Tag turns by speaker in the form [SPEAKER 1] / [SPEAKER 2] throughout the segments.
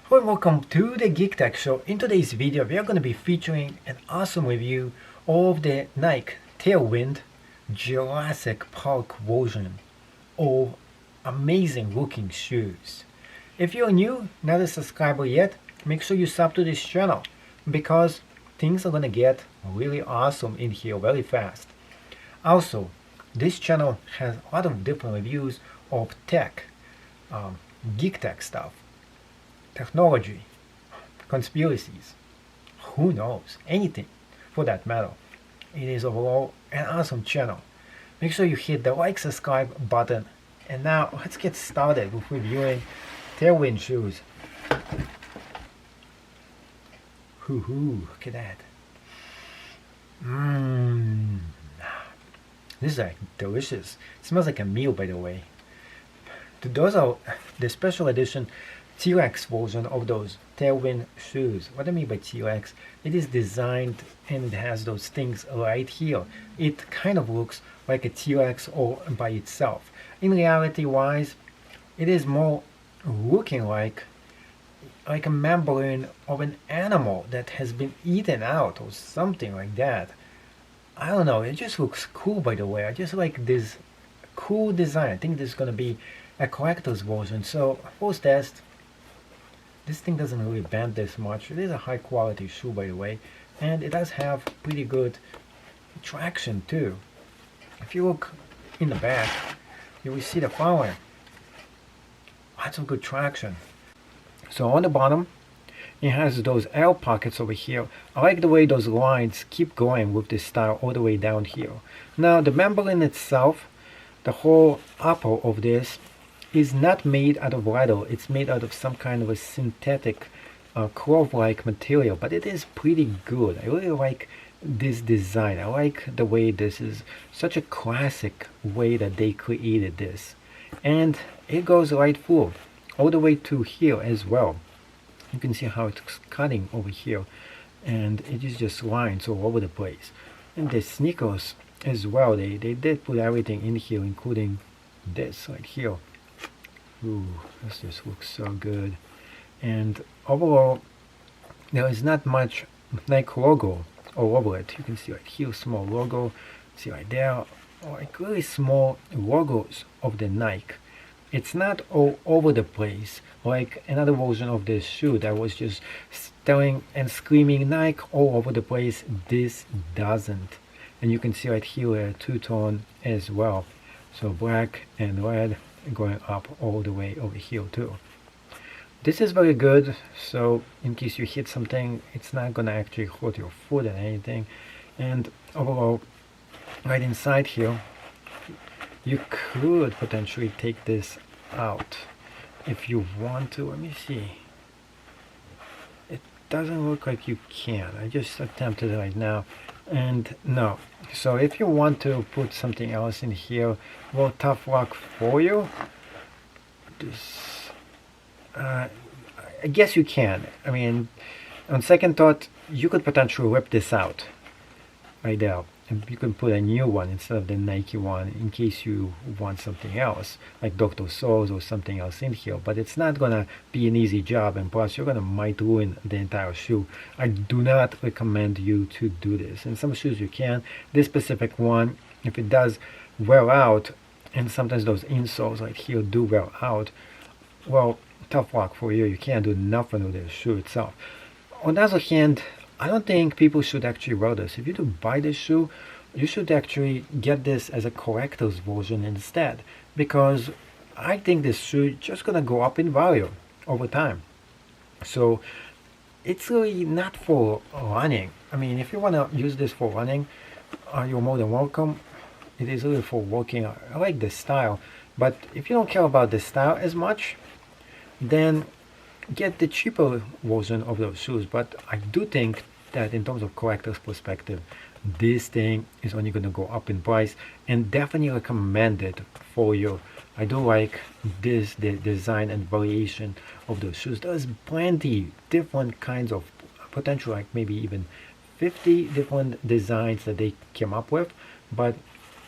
[SPEAKER 1] Hello and welcome to the Geek Tech Show. In today's video, we are going to be featuring an awesome review of the Nike Tailwind Jurassic Park version of amazing looking shoes. If you're new, not a subscriber yet, make sure you sub to this channel because things are going to get really awesome in here very fast. Also, this channel has a lot of different reviews of tech, geek tech stuff, technology, conspiracies, who knows, anything for that matter. It is overall an awesome channel. Make sure you hit the like, subscribe button. And now let's get started with reviewing Tailwind shoes. Look at that. This is like delicious. It smells like a meal, by the way. Those are the special edition T-Rex version of those Tailwind shoes. What I mean by T-Rex, it is designed and it has those things right here. It kind of looks like a T-Rex all by itself. In reality wise, it is more looking like a membrane of an animal that has been eaten out or something like that. I don't know, it just looks cool, by the way. I just like this cool design. I think this is going to be a collector's version. So first test, this thing doesn't really bend this much. It is a high quality shoe, by the way, and it does have pretty good traction too. If you look in the back, you will see the following. Lots of good traction. So on the bottom, it has those air pockets over here. I like the way those lines keep going with this style all the way down here. Now the membrane itself, the whole upper of this, is not made out of leather. It's made out of some kind of a synthetic cloth-like material, but it is pretty good. I really like this design. I like the way this is such a classic way that they created this. And it goes right through, all the way to here as well. You can see how it's cutting over here, and it is just lines all over the place. And the sneakers as well, they did put everything in here, including this right here. Ooh, this just looks so good. And overall, there is not much Nike logo all over it. You can see right here, small logo. See right there, like really small logos of the Nike. It's not all over the place like another version of this shoe that was just telling and screaming Nike all over the place. This doesn't. And you can see right here a two-tone as well. So black and red going up all the way over here too. This is very good, so in case you hit something, it's not gonna actually hurt your foot or anything. And overall, right inside here, you could potentially take this out if you want to. Let me see. It doesn't look like you can. I just attempted it right now, and no. So if you want to put something else in here, well, tough luck for you. This, I guess you can. I mean, on second thought, you could potentially rip this out right there. And you can put a new one instead of the Nike one in case you want something else, like Dr. Souls or something else in here. But it's not gonna be an easy job, and plus you're gonna might ruin the entire shoe. I do not recommend you to do this. In some shoes you can. This specific one, if it does wear out, and sometimes those insoles right here do wear out, well, tough luck for you. You can't do nothing with the shoe itself. On the other hand, I don't think people should actually wear this. If you do buy this shoe, you should actually get this as a collector's version instead, because I think this shoe is just gonna go up in value over time. So it's really not for running. I mean, if you wanna use this for running, you're more than welcome. It is really for walking. I like this style, but if you don't care about the style as much, then get the cheaper version of those shoes. But I do think that in terms of collector's perspective, this thing is only going to go up in price, and definitely recommend it for you. I do like this, the design and variation of those shoes. There's plenty different kinds of potential, like maybe even 50 different designs that they came up with, but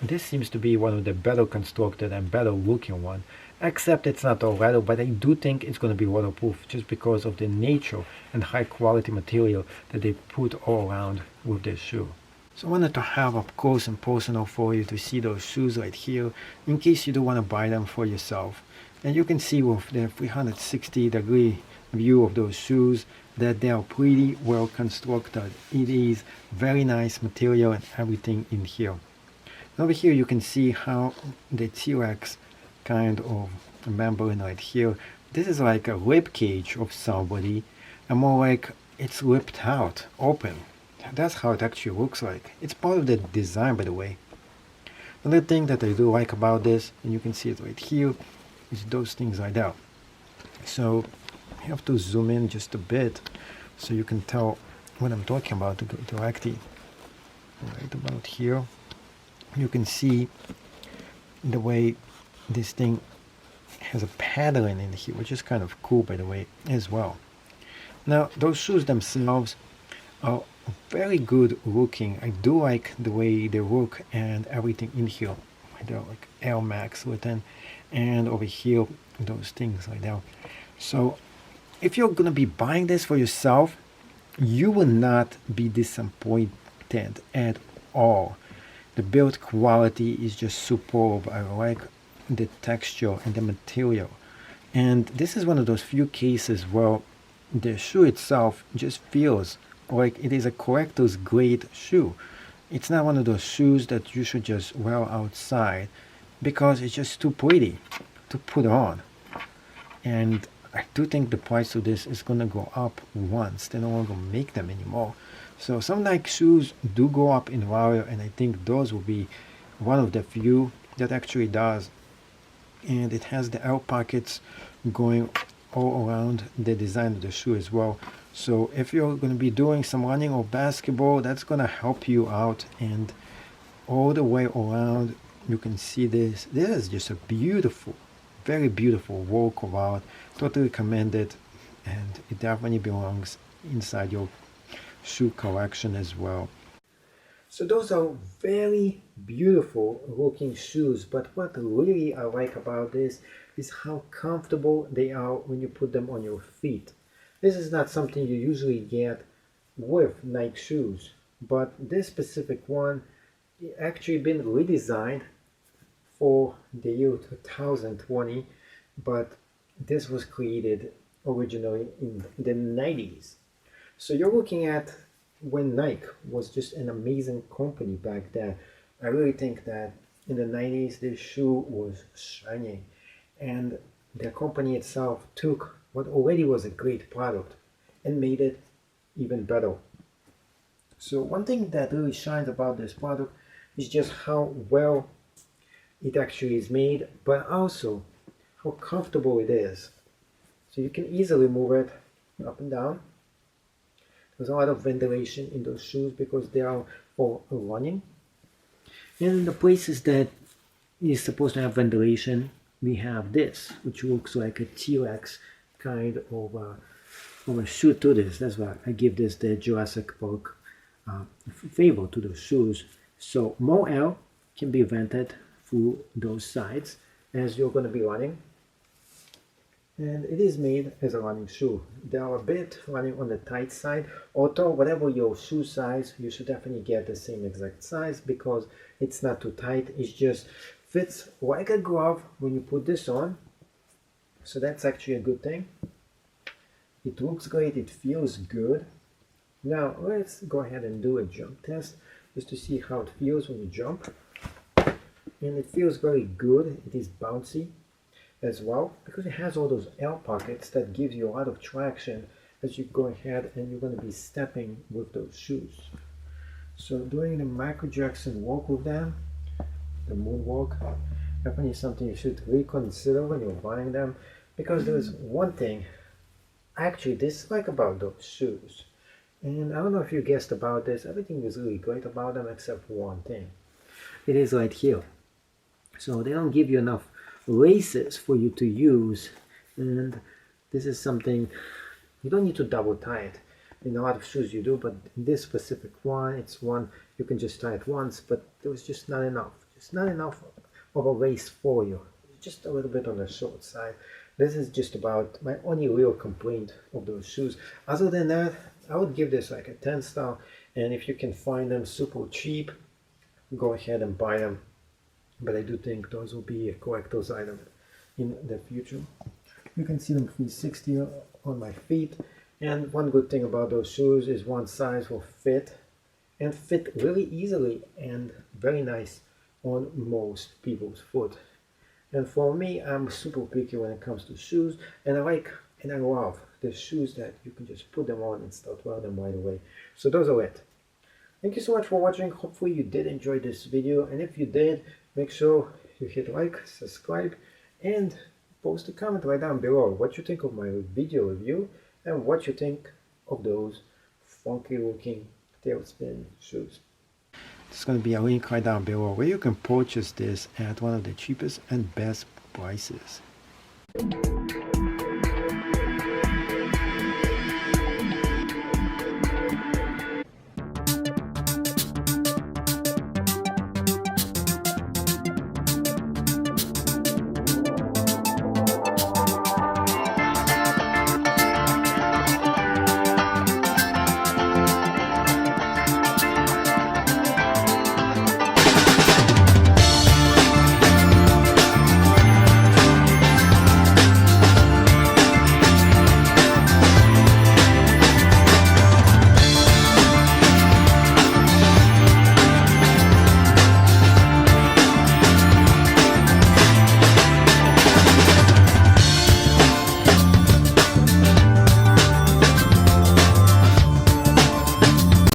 [SPEAKER 1] this seems to be one of the better constructed and better looking one. except it's not all leather, but I do think it's going to be waterproof just because of the nature and high quality material that they put all around with this shoe. So I wanted to have up close and personal for you to see those shoes right here in case you do want to buy them for yourself. And you can see with the 360-degree view of those shoes that they are pretty well constructed. It is very nice material and everything in here. And over here you can see how the T-Rex kind of membrane right here, this is like a rib cage of somebody, and more like it's ripped out, open. That's how it actually looks like. It's part of the design, by the way. Another thing that I do like about this, and you can see it right here, is those things right there. So I have to zoom in just a bit so you can tell what I'm talking about directly. Right about here, you can see the way this thing has a pattern in here, which is kind of cool, by the way, as well. Now, those shoes themselves are very good looking. I do like the way they look and everything in here. They're like Air Max written, and over here those things like that. So if you're gonna be buying this for yourself, you will not be disappointed at all. The build quality is just superb. I like the texture and the material, and this is one of those few cases where the shoe itself just feels like it is a collector's grade shoe. It's not one of those shoes that you should just wear outside because it's just too pretty to put on. And I do think the price of this is gonna go up once. They're no longer make them anymore. So some Nike shoes do go up in value, and I think those will be one of the few that actually does. And it has the L pockets going all around the design of the shoe as well. So if you're going to be doing some running or basketball, that's going to help you out. And all the way around you can see this. This is just a beautiful, very beautiful work of art. Totally recommend it, and it definitely belongs inside your shoe collection as well. So those are very beautiful looking shoes, but what really I like about this is how comfortable they are when you put them on your feet. This is not something you usually get with Nike shoes, but this specific one actually been redesigned for the year 2020, but this was created originally in the 90s. So you're looking at when Nike was just an amazing company back then. I really think that in the 90s this shoe was shining, and the company itself took what already was a great product and made it even better. So one thing that really shines about this product is just how well it actually is made, but also how comfortable it is. So you can easily move it up and down. There's a lot of ventilation in those shoes because they are for running. And in the places that is supposed to have ventilation, we have this, which looks like a T-Rex kind of a shoe to this. That's why I give this the Jurassic Park favor to those shoes. So more air can be vented through those sides as you're going to be running. And it is made as a running shoe. They are a bit running on the tight side, although whatever your shoe size, you should definitely get the same exact size because it's not too tight. It just fits like a glove when you put this on. So that's actually a good thing. It looks great, it feels good. Now let's go ahead and do a jump test just to see how it feels when you jump. And it feels very good. It is bouncy as well because it has all those air pockets that gives you a lot of traction as you go ahead and you're going to be stepping with those shoes. So doing the Michael Jackson walk with them, the moonwalk, definitely something you should reconsider when you're buying them, because there's one thing I actually dislike about those shoes, and I don't know if you guessed about this. Everything is really great about them except one thing. It is right here. So they don't give you enough laces for you to use, and this is something you don't need to double tie it. In a lot of shoes you do, but in this specific one, it's one you can just tie it once, but there was just not enough of a lace for you. just a little bit on the short side. This is just about my only real complaint of those shoes. Other than that, I would give this like a 10 star. And if you can find them super cheap, go ahead and buy them. But I do think those will be a collector's item in the future. You can see them 360 on my feet. And one good thing about those shoes is one size will fit, and fit really easily and very nice on most people's foot. And for me, I'm super picky when it comes to shoes, and I love the shoes that you can just put them on and start wearing them right away. So those are it. Thank you so much for watching. Hopefully you did enjoy this video, and if you did, make sure you hit like, subscribe, and post a comment right down below what you think of my video review and what you think of those funky looking Tailwind shoes. There's going to be a link right down below where you can purchase this at one of the cheapest and best prices.